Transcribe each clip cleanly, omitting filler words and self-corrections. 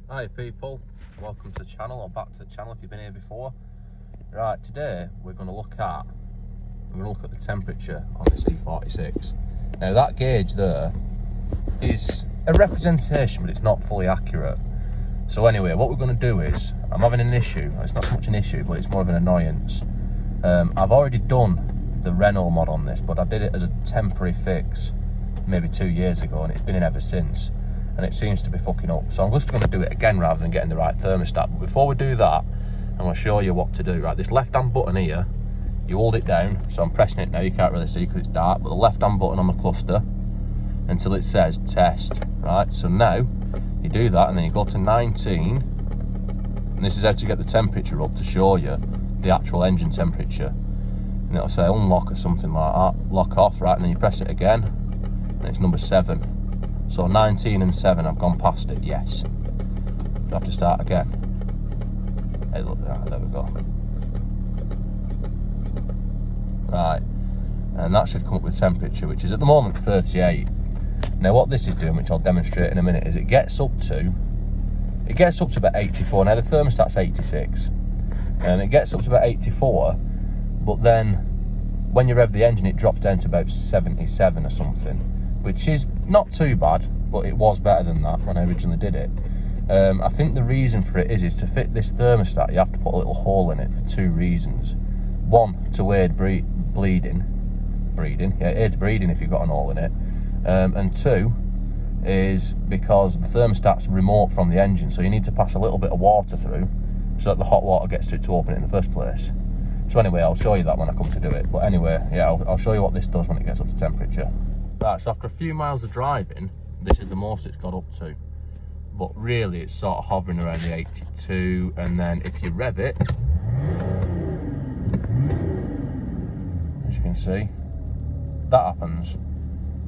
Hi people, welcome to the channel, or back to the channel if you've been here before. Right, today we're going to look at the temperature on this E46. Now that gauge there is a representation, but it's not fully accurate. So anyway, what we're going to do is, I'm having an issue. It's not so much an issue, but it's more of an annoyance. I've already done the Renault mod on this, but I did it as a temporary fix maybe 2 years ago, and it's been in ever since. And it seems to be fucking up. So I'm just going to do it again rather than getting the right thermostat. But before we do that, I'm going to show you what to do. Right, this left-hand button here, you hold it down. So I'm pressing it now, you can't really see because it's dark, but the left-hand button on the cluster until it says test. Right, so now you do that and then you go to 19. And this is how to get the temperature up to show you the actual engine temperature. And it'll say unlock or something like that, lock off, right, and then you press it again, and it's number 7. So 19 and 7, I've gone past it, yes. Do I have to start again? Hey, look, there we go. Right, and that should come up with temperature, which is at the moment 38. Now what this is doing, which I'll demonstrate in a minute, is it gets up to about 84. Now the thermostat's 86, and it gets up to about 84, but then when you rev the engine, it drops down to about 77 or something, which is not too bad, but it was better than that when I originally did it. I think the reason for it is to fit this thermostat, you have to put a little hole in it for 2 reasons. One, to aid breeding. Yeah, it aids breeding if you've got an hole in it. And 2 is because the thermostat's remote from the engine, so you need to pass a little bit of water through so that the hot water gets to it to open it in the first place. So anyway, I'll show you that when I come to do it. But anyway, yeah, I'll show you what this does when it gets up to temperature. Right, so after a few miles of driving, this is the most it's got up to. But really, it's sort of hovering around the 82, and then if you rev it, as you can see, that happens,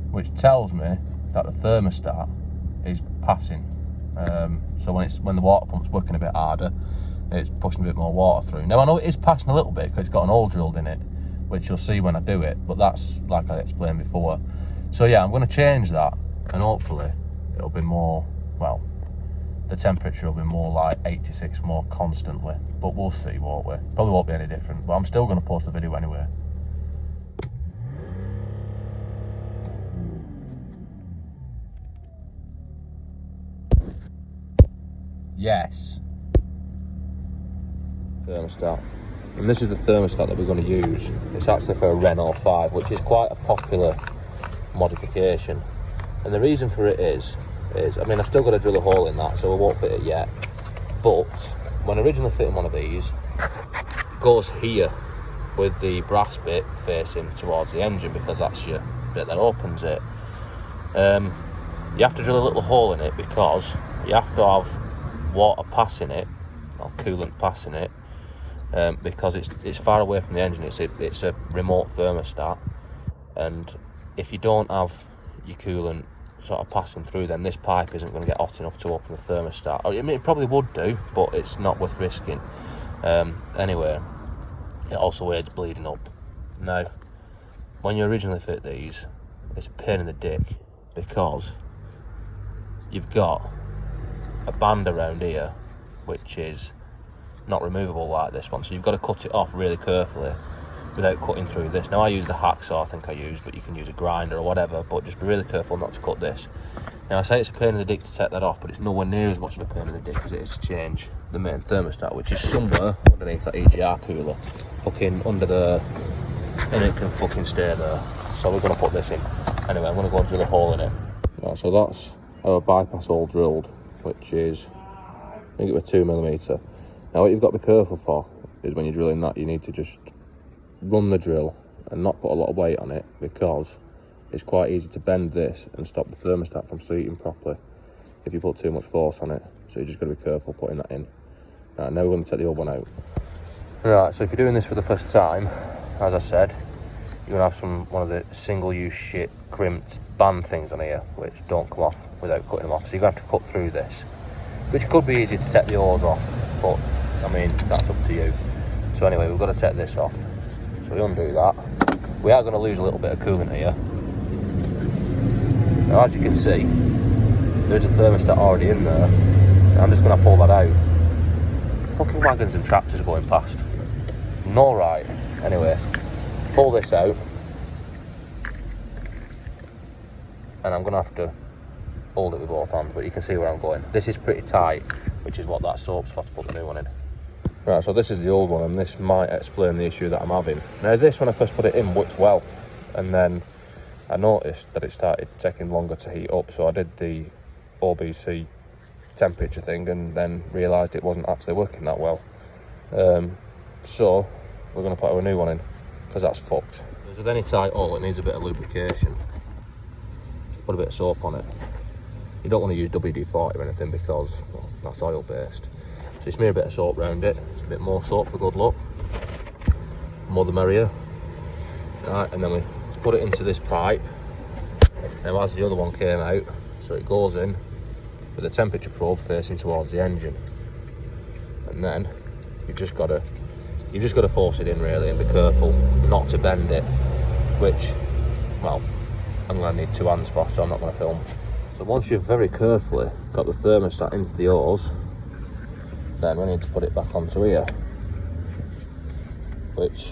which tells me that the thermostat is passing. So when the water pump's working a bit harder, it's pushing a bit more water through. Now I know it is passing a little bit because it's got an hole drilled in it, which you'll see when I do it, but that's like I explained before. So yeah, I'm going to change that, and hopefully it'll be more, well, the temperature will be more like 86 more constantly, but we'll see, won't we? Probably won't be any different, but I'm still going to post the video anyway. Yes. Thermostat. And this is the thermostat that we're going to use. It's actually for a Renault 5, which is quite a popular modification. And the reason for it is I mean, I've still got to drill a hole in that, so I won't fit it yet. But when originally fitting one of these, it goes here with the brass bit facing towards the engine, because that's your bit that opens it. You have to drill a little hole in it because you have to have water passing it, or coolant passing it, because it's far away from the engine. It's a remote thermostat, and if you don't have your coolant sort of passing through, then this pipe isn't going to get hot enough to open the thermostat. I mean, it probably would do, but it's not worth risking. Anyway, it also aids bleeding up. Now, when you originally fit these, it's a pain in the dick because you've got a band around here which is not removable like this one, so you've got to cut it off really carefully without cutting through this. Now I used a hacksaw, I think I used, but you can use a grinder or whatever, but just be really careful not to cut this. Now I say it's a pain in the dick to take that off, but it's nowhere near as much of a pain in the dick as it is to change the main thermostat, which is somewhere underneath that EGR cooler, fucking under there, and it can fucking stay there. So we're going to put this in. Anyway, I'm going to go and drill a hole in it. Right, so that's our bypass hole drilled, which is, I think it was 2mm. Now what you've got to be careful for is when you're drilling that, you need to just run the drill and not put a lot of weight on it, because it's quite easy to bend this and stop the thermostat from seating properly if you put too much force on it. So you just got to be careful putting that in. Right, now we're going to take the old one out. Right, so if you're doing this for the first time, as I said, you're going to have one of the single-use shit crimped band things on here which don't come off without cutting them off. So you're going to have to cut through this, which could be easy to take the hose off, but I mean, that's up to you. So anyway, we've got to take this off. So we undo that. We are going to lose a little bit of coolant here. Now as you can see, there's a thermostat already in there, I'm just going to pull that out. Fucking wagons and tractors are going past. No right. Anyway, pull this out. And I'm going to have to hold it with both hands, but you can see where I'm going. This is pretty tight, which is what that soap's for to put the new one in. Right, so this is the old one, and this might explain the issue that I'm having. Now this, when I first put it in, worked well, and then I noticed that it started taking longer to heat up, so I did the OBC temperature thing and then realised it wasn't actually working that well. So we're going to put a new one in, because that's fucked. As with any tight hole, it needs a bit of lubrication. So put a bit of soap on it. You don't want to use WD-40 or anything because, well, that's oil based. So you smear a bit of soap around it, a bit more soap for good luck. More the merrier. Right, and then we put it into this pipe. Now as the other one came out, so it goes in with the temperature probe facing towards the engine. And then you've just got to force it in really, and be careful not to bend it, which, well, I'm going to need two hands for, so I'm not going to film. So once you've very carefully got the thermostat into the hose, then we need to put it back onto here, which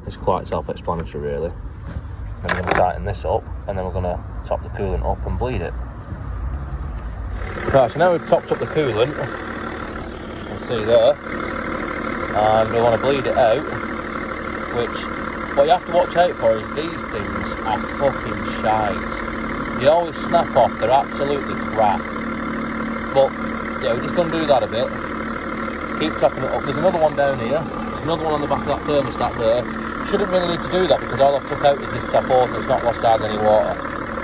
is quite self-explanatory really. And we're going to tighten this up, and then we're going to top the coolant up and bleed it. Right, so now we've topped up the coolant, you can see there, and we want to bleed it out, which, what you have to watch out for is these things are fucking shite. They always snap off, they're absolutely crap. But yeah, we're just going to do that a bit. Keep topping it up. There's another one down here. There's another one on the back of that thermostat there. Shouldn't really need to do that because all I've took out is this top hose and it's not lost hardly any water.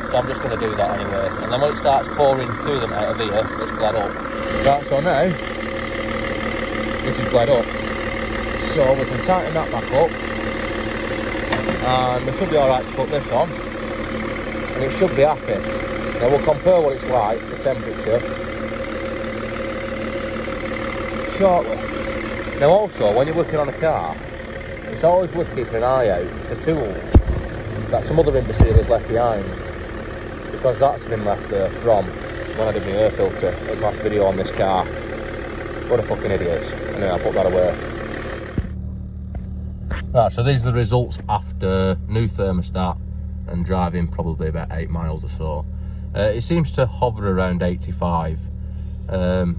So I'm just going to do that anyway. And then when it starts pouring coolant out of here, it's bled up. Right, so now, this is bled up. So we can tighten that back up. And we should be alright to put this on. And it should be happy. Now we'll compare what it's like for temperature shortly. Now also, when you're working on a car, it's always worth keeping an eye out for tools that some other imbecile has left behind, because that's been left there from when I did my air filter in the last video on this car. What a fucking idiots. Anyway, I'll put that away. Right, so these are the results after new thermostat and driving probably about 8 miles or so. It seems to hover around 85.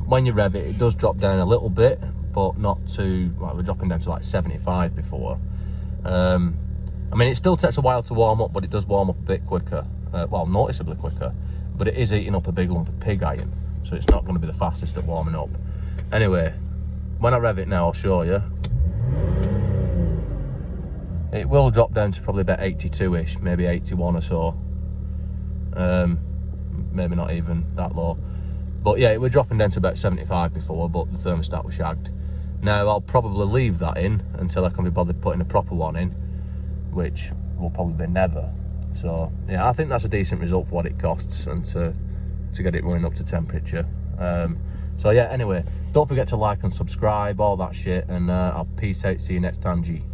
When you rev it, it does drop down a little bit, but not too, like we're dropping down to like 75 before. I mean, it still takes a while to warm up, but it does warm up a bit quicker. Well, noticeably quicker, but it is eating up a big lump of pig iron, so it's not going to be the fastest at warming up. Anyway, when I rev it now, I'll show you. It will drop down to probably about 82-ish, maybe 81 or so. Maybe not even that low. But yeah, it was dropping down to about 75 before, but the thermostat was shagged. Now, I'll probably leave that in until I can be bothered putting a proper one in, which will probably be never. So yeah, I think that's a decent result for what it costs and to get it running up to temperature. So yeah, anyway, don't forget to like and subscribe, all that shit, and I'll peace out, see you next time, G.